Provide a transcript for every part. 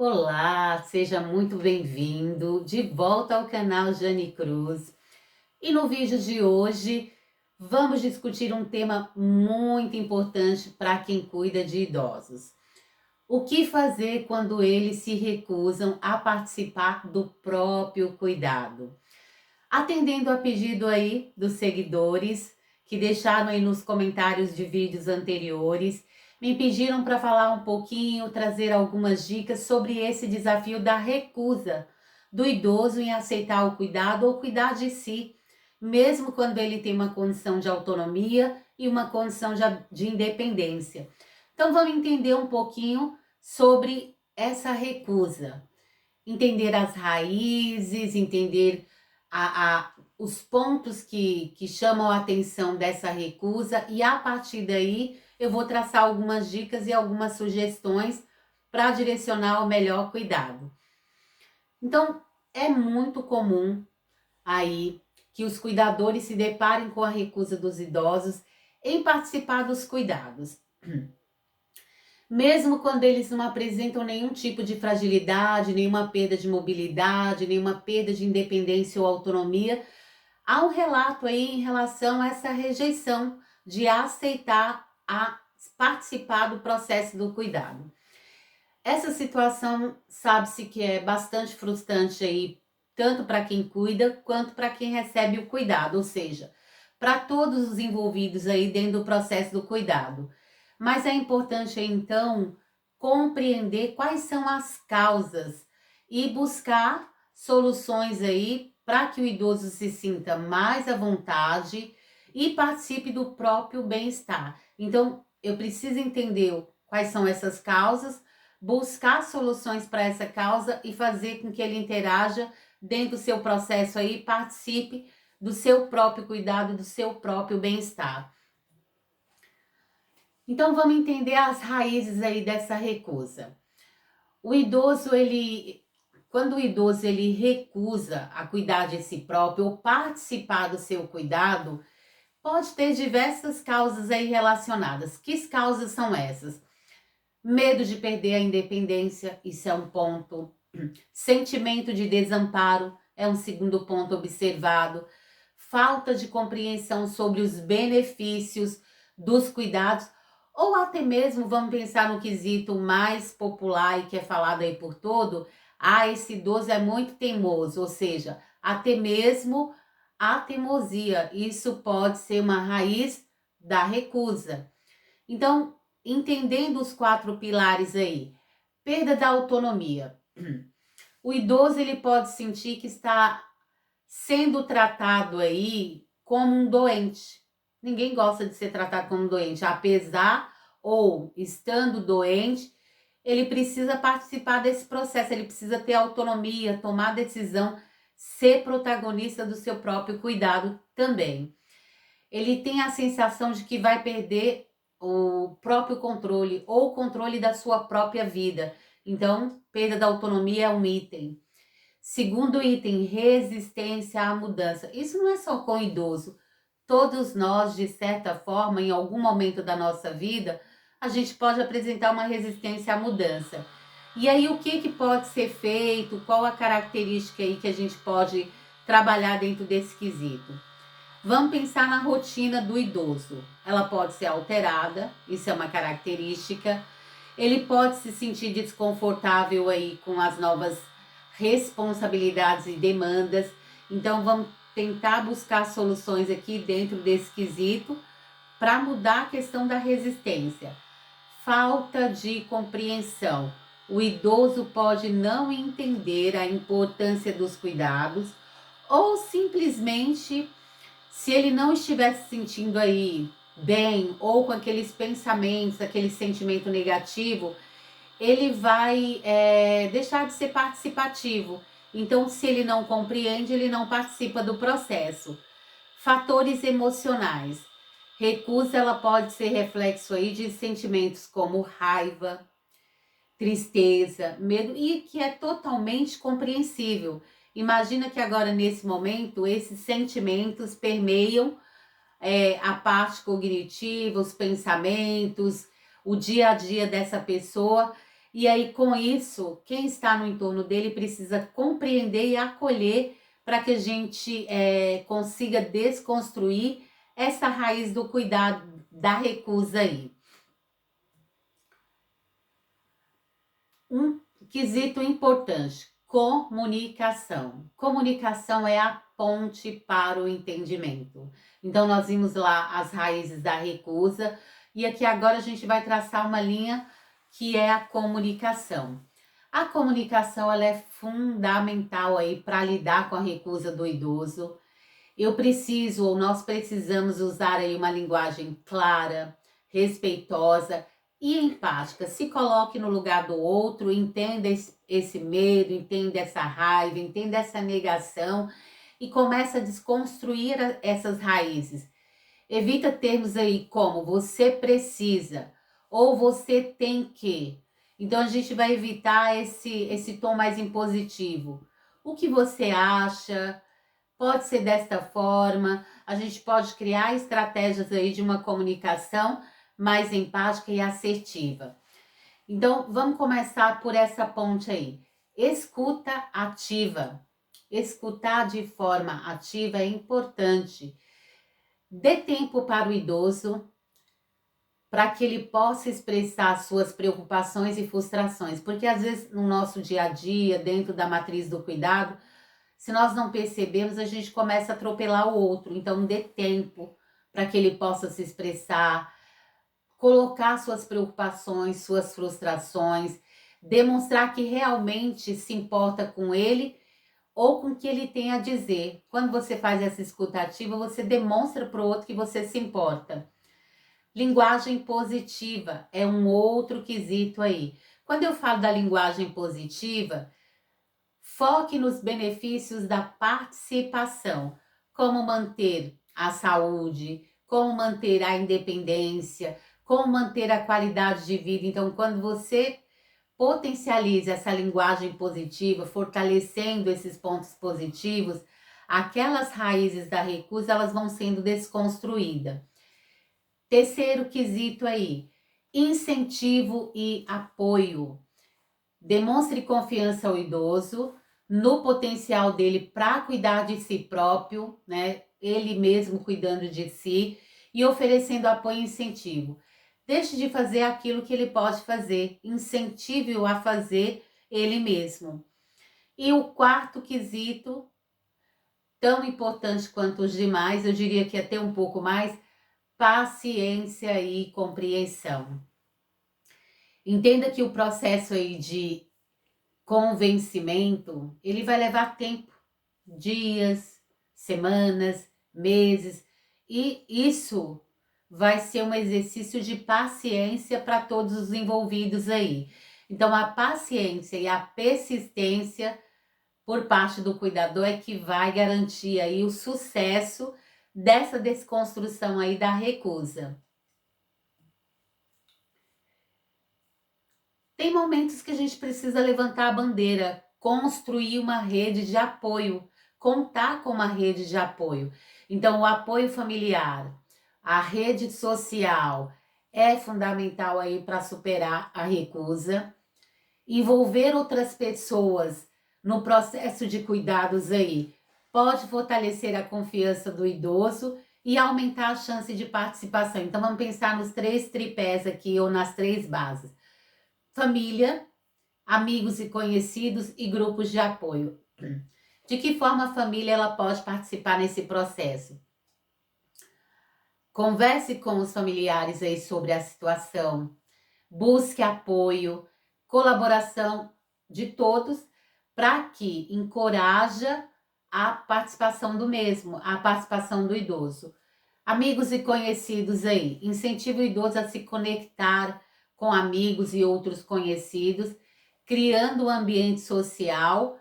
Olá, seja muito bem-vindo de volta ao canal Jane Cruz. E no vídeo de hoje vamos discutir um tema muito importante para quem cuida de idosos. O que fazer quando eles se recusam a participar do próprio cuidado? Atendendo a pedido aí dos seguidores que deixaram aí nos comentários de vídeos anteriores, me pediram para falar um pouquinho, trazer algumas dicas sobre esse desafio da recusa do idoso em aceitar o cuidado ou cuidar de si, mesmo quando ele tem uma condição de autonomia e uma condição de independência. Então vamos entender um pouquinho sobre essa recusa, entender as raízes, entender os pontos que chamam a atenção dessa recusa, e a partir daí eu vou traçar algumas dicas e algumas sugestões para direcionar o melhor cuidado. Então, é muito comum aí que os cuidadores se deparem com a recusa dos idosos em participar dos cuidados. Mesmo quando eles não apresentam nenhum tipo de fragilidade, nenhuma perda de mobilidade, nenhuma perda de independência ou autonomia, há um relato aí em relação a essa rejeição de aceitar a participar do processo do cuidado. Essa situação sabe-se que é bastante frustrante aí, tanto para quem cuida quanto para quem recebe o cuidado, ou seja, para todos os envolvidos aí dentro do processo do cuidado. Mas é importante então compreender quais são as causas e buscar soluções aí para que o idoso se sinta mais à vontade e participe do próprio bem-estar. Então, eu preciso entender quais são essas causas, buscar soluções para essa causa e fazer com que ele interaja dentro do seu processo aí, participe do seu próprio cuidado, do seu próprio bem-estar. Então vamos entender as raízes aí dessa recusa. O idoso, quando o idoso ele recusa a cuidar de si próprio ou participar do seu cuidado, pode ter diversas causas aí relacionadas. Que causas são essas? Medo de perder a independência, isso é um ponto. Sentimento de desamparo é um segundo ponto observado. Falta de compreensão sobre os benefícios dos cuidados, ou até mesmo, vamos pensar no quesito mais popular e que é falado aí por todo, esse idoso é muito teimoso, ou seja, até mesmo a teimosia, isso pode ser uma raiz da recusa. Então, entendendo os 4 pilares aí, perda da autonomia. O idoso ele pode sentir que está sendo tratado aí como um doente. Ninguém gosta de ser tratado como um doente, apesar ou estando doente, ele precisa participar desse processo, ele precisa ter autonomia, tomar decisão, ser protagonista do seu próprio cuidado também. Ele tem a sensação de que vai perder o próprio controle ou o controle da sua própria vida. Então, perda da autonomia é um item. Segundo item, resistência à mudança. Isso não é só com o idoso. Todos nós, de certa forma, em algum momento da nossa vida, a gente pode apresentar uma resistência à mudança. E aí, o que pode ser feito? Qual a característica aí que a gente pode trabalhar dentro desse quesito? Vamos pensar na rotina do idoso. Ela pode ser alterada, isso é uma característica. Ele pode se sentir desconfortável aí com as novas responsabilidades e demandas. Então vamos tentar buscar soluções aqui dentro desse quesito para mudar a questão da resistência. Falta de compreensão. O idoso pode não entender a importância dos cuidados ou simplesmente, se ele não estiver se sentindo aí bem ou com aqueles pensamentos, aquele sentimento negativo, ele vai deixar de ser participativo. Então, se ele não compreende, ele não participa do processo. Fatores emocionais. Recusa, ela pode ser reflexo aí de sentimentos como raiva, tristeza, medo, e que é totalmente compreensível. Imagina que agora, nesse momento, esses sentimentos permeiam a parte cognitiva, os pensamentos, o dia a dia dessa pessoa, E aí, com isso, quem está no entorno dele precisa compreender e acolher para que a gente consiga desconstruir essa raiz do cuidado, da recusa aí. Um quesito importante: comunicação. Comunicação é a ponte para o entendimento. Então, nós vimos lá as raízes da recusa, e aqui agora a gente vai traçar uma linha que é a comunicação. A comunicação, ela é fundamental aí para lidar com a recusa do idoso. Eu preciso, ou nós precisamos usar aí uma linguagem clara, respeitosa e empática. Se coloque no lugar do outro, entenda esse medo, entenda essa raiva, entenda essa negação e começa a desconstruir essas raízes. Evita termos aí como você precisa ou você tem que. Então a gente vai evitar esse tom mais impositivo. O que você acha? Pode ser desta forma, a gente pode criar estratégias aí de uma comunicação mais empática e assertiva. Então, vamos começar por essa ponte aí. Escuta ativa. Escutar de forma ativa é importante. Dê tempo para o idoso, para que ele possa expressar suas preocupações e frustrações, porque às vezes no nosso dia a dia, dentro da matriz do cuidado, se nós não percebemos, a gente começa a atropelar o outro. Então, dê tempo para que ele possa se expressar, colocar suas preocupações, suas frustrações, demonstrar que realmente se importa com ele ou com o que ele tem a dizer. Quando você faz essa escuta ativa, você demonstra para o outro que você se importa. Linguagem positiva é um outro quesito aí. Quando eu falo da linguagem positiva, foque nos benefícios da participação, como manter a saúde, como manter a independência, como manter a qualidade de vida. Então, quando você potencializa essa linguagem positiva, fortalecendo esses pontos positivos, aquelas raízes da recusa, elas vão sendo desconstruídas. Terceiro quesito aí, incentivo e apoio. Demonstre confiança ao idoso no potencial dele para cuidar de si próprio, né? Ele mesmo cuidando de si e oferecendo apoio e incentivo. Deixe de fazer aquilo que ele pode fazer, incentive-o a fazer ele mesmo. E o quarto quesito, tão importante quanto os demais, eu diria que até um pouco mais, paciência e compreensão. Entenda que o processo aí de convencimento, ele vai levar tempo, dias, semanas, meses, e isso vai ser um exercício de paciência para todos os envolvidos aí. Então, a paciência e a persistência por parte do cuidador é que vai garantir aí o sucesso dessa desconstrução aí da recusa. Tem momentos que a gente precisa levantar a bandeira, construir uma rede de apoio, contar com uma rede de apoio. Então, o apoio familiar, a rede social é fundamental aí para superar a recusa. Envolver outras pessoas no processo de cuidados aí pode fortalecer a confiança do idoso e aumentar a chance de participação. Então, vamos pensar nos 3 tripés aqui ou nas 3 bases. Família, amigos e conhecidos e grupos de apoio. De que forma a família ela pode participar nesse processo? Converse com os familiares aí sobre a situação, busque apoio, colaboração de todos para que encoraja a participação do mesmo, a participação do idoso. Amigos e conhecidos aí, incentive o idoso a se conectar com amigos e outros conhecidos, criando um ambiente social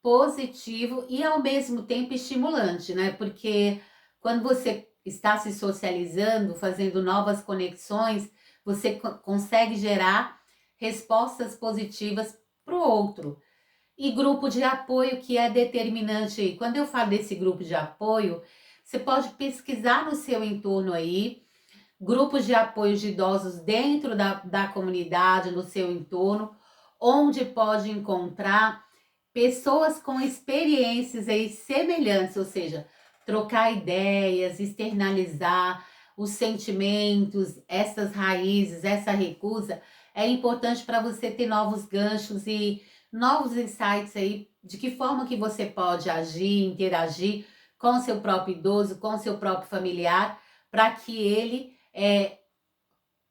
positivo e ao mesmo tempo estimulante, né? Porque quando você está se socializando, fazendo novas conexões, você consegue gerar respostas positivas para o outro. E grupo de apoio que é determinante aí. Quando eu falo desse grupo de apoio, você pode pesquisar no seu entorno aí, grupos de apoio de idosos dentro da comunidade, no seu entorno, onde pode encontrar pessoas com experiências aí semelhantes, ou seja, trocar ideias, externalizar os sentimentos, essas raízes, essa recusa, é importante para você ter novos ganchos e novos insights aí de que forma que você pode agir, interagir com seu próprio idoso, com seu próprio familiar, para que ele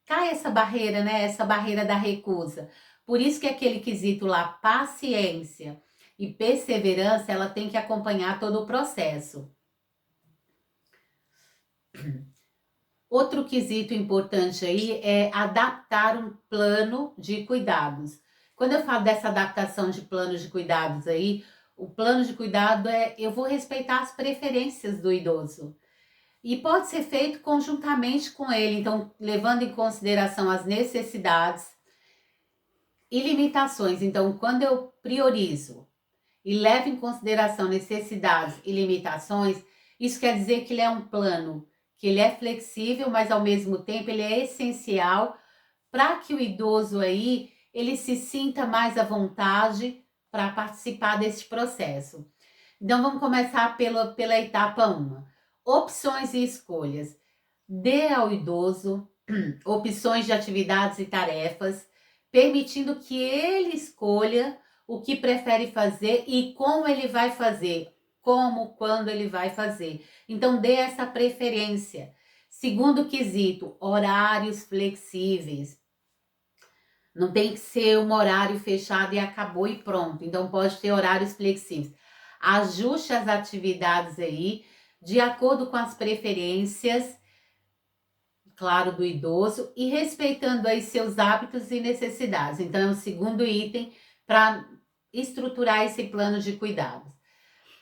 caia essa barreira, né? Essa barreira da recusa. Por isso que aquele quesito lá, paciência e perseverança, ela tem que acompanhar todo o processo. Outro quesito importante aí é adaptar um plano de cuidados. Quando eu falo dessa adaptação de planos de cuidados aí, o plano de cuidado eu vou respeitar as preferências do idoso. E pode ser feito conjuntamente com ele, então levando em consideração as necessidades e limitações. Então, quando eu priorizo e levo em consideração necessidades e limitações, isso quer dizer que ele é um plano, que ele é flexível, mas ao mesmo tempo ele é essencial para que o idoso aí, ele se sinta mais à vontade para participar desse processo. Então vamos começar pela etapa 1. Opções e escolhas. Dê ao idoso opções de atividades e tarefas, permitindo que ele escolha o que prefere fazer e como ele vai fazer, como, quando ele vai fazer. Então, dê essa preferência. Segundo quesito, horários flexíveis. Não tem que ser um horário fechado e acabou e pronto. Então, pode ter horários flexíveis. Ajuste as atividades aí, de acordo com as preferências, claro, do idoso, e respeitando aí seus hábitos e necessidades. Então, é o segundo item para estruturar esse plano de cuidados.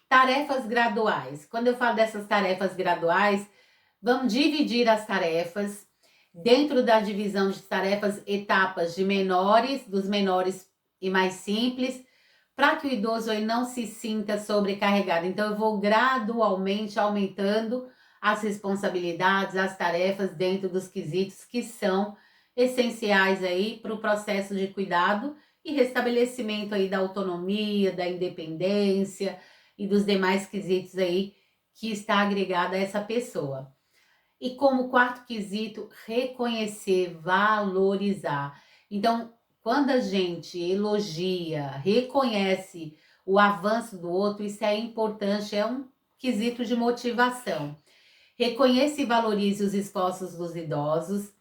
Tarefas graduais. Quando eu falo dessas tarefas graduais, vamos dividir as tarefas. Dentro da divisão de tarefas, etapas de menores, dos menores e mais simples, para que o idoso aí não se sinta sobrecarregado. Então, eu vou gradualmente aumentando as responsabilidades, as tarefas dentro dos quesitos que são essenciais aí para o processo de cuidado e restabelecimento aí da autonomia, da independência e dos demais quesitos aí que está agregado a essa pessoa. E como quarto quesito, reconhecer, valorizar. Então, quando a gente elogia, reconhece o avanço do outro, isso é importante, é um quesito de motivação. Reconheça e valorize os esforços dos idosos,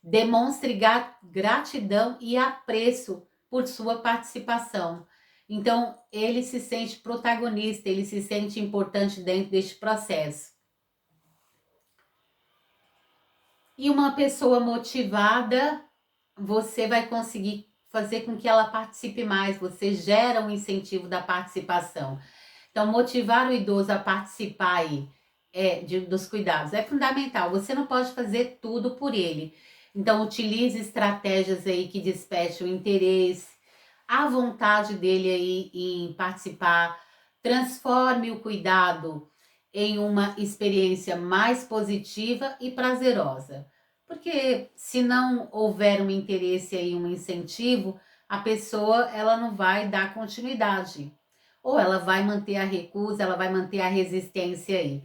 demonstre gratidão e apreço por sua participação. Então, ele se sente protagonista, ele se sente importante dentro deste processo. E uma pessoa motivada, você vai conseguir fazer com que ela participe mais, você gera um incentivo da participação. Então, motivar o idoso a participar aí dos cuidados é fundamental. Você não pode fazer tudo por ele. Então, utilize estratégias aí que despertem o interesse, a vontade dele aí em participar, transforme o cuidado em uma experiência mais positiva e prazerosa. Porque se não houver um interesse aí, um incentivo, a pessoa ela não vai dar continuidade. Ou ela vai manter a recusa, ela vai manter a resistência aí.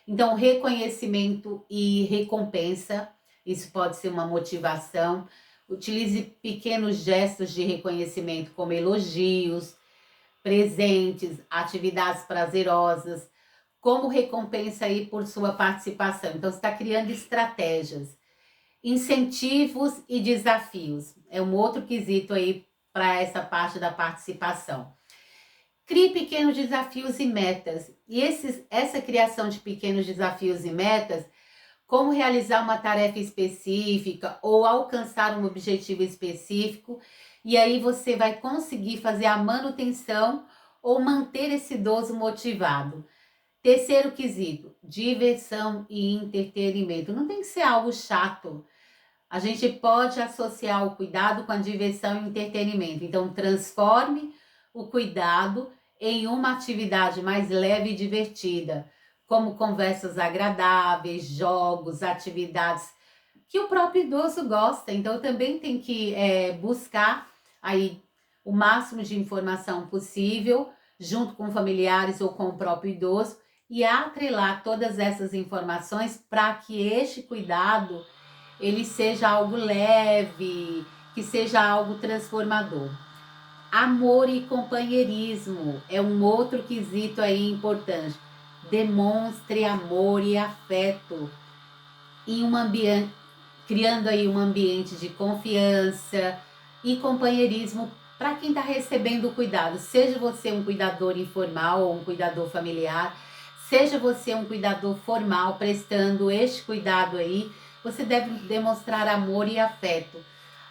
Então, reconhecimento e recompensa, isso pode ser uma motivação. Utilize pequenos gestos de reconhecimento, como elogios, presentes, atividades prazerosas, como recompensa aí por sua participação. Então, você está criando estratégias. Incentivos e desafios. É um outro quesito aí para essa parte da participação. Crie pequenos desafios e metas. E essa criação de pequenos desafios e metas, como realizar uma tarefa específica ou alcançar um objetivo específico, e aí você vai conseguir fazer a manutenção ou manter esse idoso motivado. Terceiro quesito, diversão e entretenimento. Não tem que ser algo chato. A gente pode associar o cuidado com a diversão e entretenimento. Então, transforme o cuidado em uma atividade mais leve e divertida, como conversas agradáveis, jogos, atividades que o próprio idoso gosta. Então, também tem que buscar aí o máximo de informação possível, junto com familiares ou com o próprio idoso, e atrelar todas essas informações para que este cuidado ele seja algo leve, que seja algo transformador. Amor e companheirismo é um outro quesito aí importante. Demonstre amor e afeto em um ambiente, criando aí um ambiente de confiança e companheirismo para quem está recebendo o cuidado. Seja você um cuidador informal ou um cuidador familiar, seja você um cuidador formal prestando este cuidado aí, você deve demonstrar amor e afeto.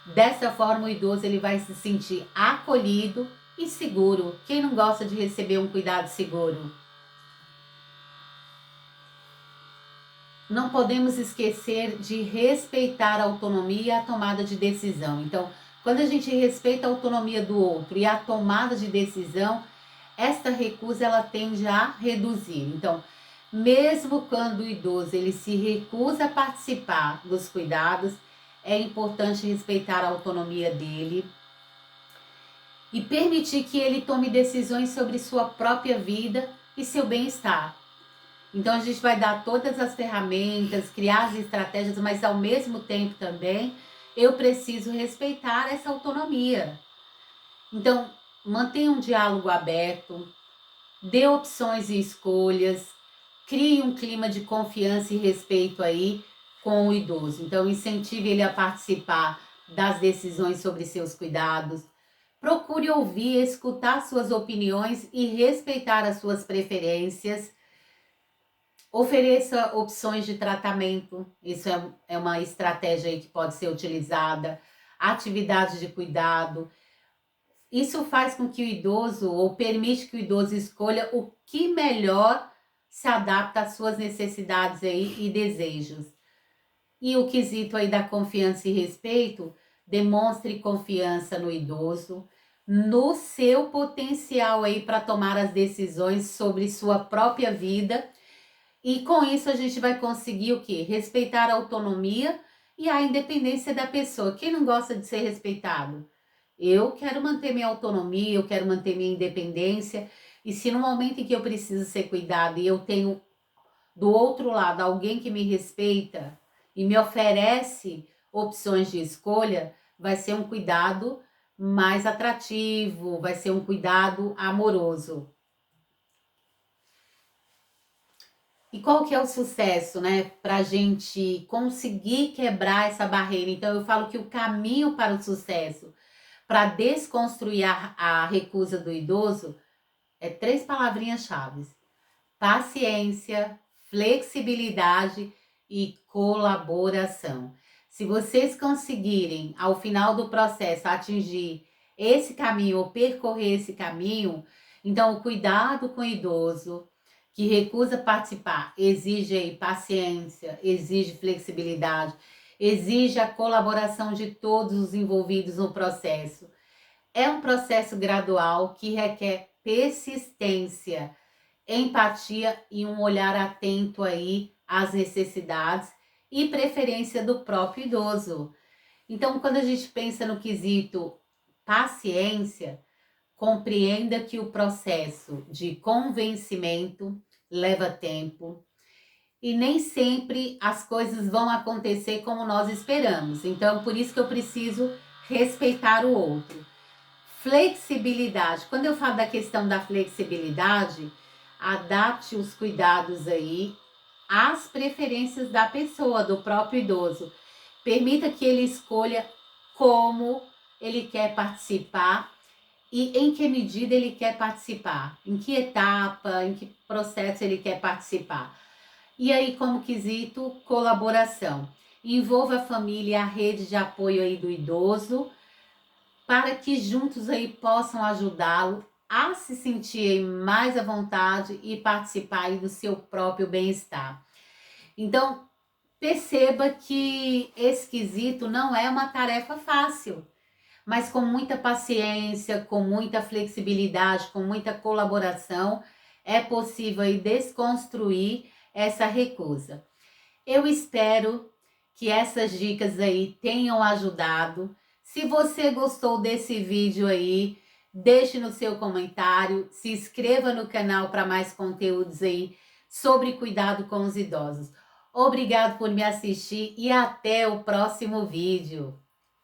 Dessa forma, o idoso ele vai se sentir acolhido e seguro. Quem não gosta de receber um cuidado seguro? Não podemos esquecer de respeitar a autonomia e a tomada de decisão. Então, quando a gente respeita a autonomia do outro e a tomada de decisão, esta recusa ela tende a reduzir. Então, mesmo quando o idoso ele se recusa a participar dos cuidados, é importante respeitar a autonomia dele e permitir que ele tome decisões sobre sua própria vida e seu bem-estar. Então a gente vai dar todas as ferramentas, criar as estratégias, mas ao mesmo tempo também eu preciso respeitar essa autonomia. Então, mantenha um diálogo aberto, dê opções e escolhas, crie um clima de confiança e respeito aí com o idoso. Então, incentive ele a participar das decisões sobre seus cuidados. Procure ouvir, escutar suas opiniões e respeitar as suas preferências. Ofereça opções de tratamento, isso é uma estratégia aí que pode ser utilizada. Atividades de cuidado. Isso faz com que o idoso, ou permite que o idoso escolha o que melhor se adapta às suas necessidades aí e desejos. E o quesito aí da confiança e respeito, demonstre confiança no idoso, no seu potencial aí para tomar as decisões sobre sua própria vida. E com isso a gente vai conseguir o quê? Respeitar a autonomia e a independência da pessoa. Quem não gosta de ser respeitado? Eu quero manter minha autonomia, eu quero manter minha independência. E se no momento em que eu preciso ser cuidado e eu tenho do outro lado alguém que me respeita e me oferece opções de escolha, vai ser um cuidado mais atrativo, vai ser um cuidado amoroso. E qual que é o sucesso, né? Para a gente conseguir quebrar essa barreira. Então, eu falo que o caminho para o sucesso, para desconstruir a recusa do idoso, é 3 palavrinhas-chave: paciência, flexibilidade e colaboração. Se vocês conseguirem, ao final do processo, atingir esse caminho ou percorrer esse caminho, então o cuidado com o idoso que recusa participar exige aí paciência, exige flexibilidade, exige a colaboração de todos os envolvidos no processo. É um processo gradual que requer persistência, empatia e um olhar atento aí às necessidades e preferência do próprio idoso. Então, quando a gente pensa no quesito paciência, compreenda que o processo de convencimento leva tempo e nem sempre as coisas vão acontecer como nós esperamos. Então, por isso que eu preciso respeitar o outro. Flexibilidade. Quando eu falo da questão da flexibilidade, adapte os cuidados aí às preferências da pessoa, do próprio idoso. Permita que ele escolha como ele quer participar e em que medida ele quer participar, em que etapa, em que processo ele quer participar. E aí, como quesito, colaboração. Envolva a família e a rede de apoio aí do idoso, para que juntos aí possam ajudá-lo a se sentir mais à vontade e participar aí do seu próprio bem-estar. Então, perceba que esse quesito não é uma tarefa fácil, mas com muita paciência, com muita flexibilidade, com muita colaboração, é possível aí desconstruir essa recusa. Eu espero que essas dicas aí tenham ajudado. Se você gostou desse vídeo aí, deixe no seu comentário, se inscreva no canal para mais conteúdos aí sobre cuidado com os idosos. Obrigado por me assistir e até o próximo vídeo.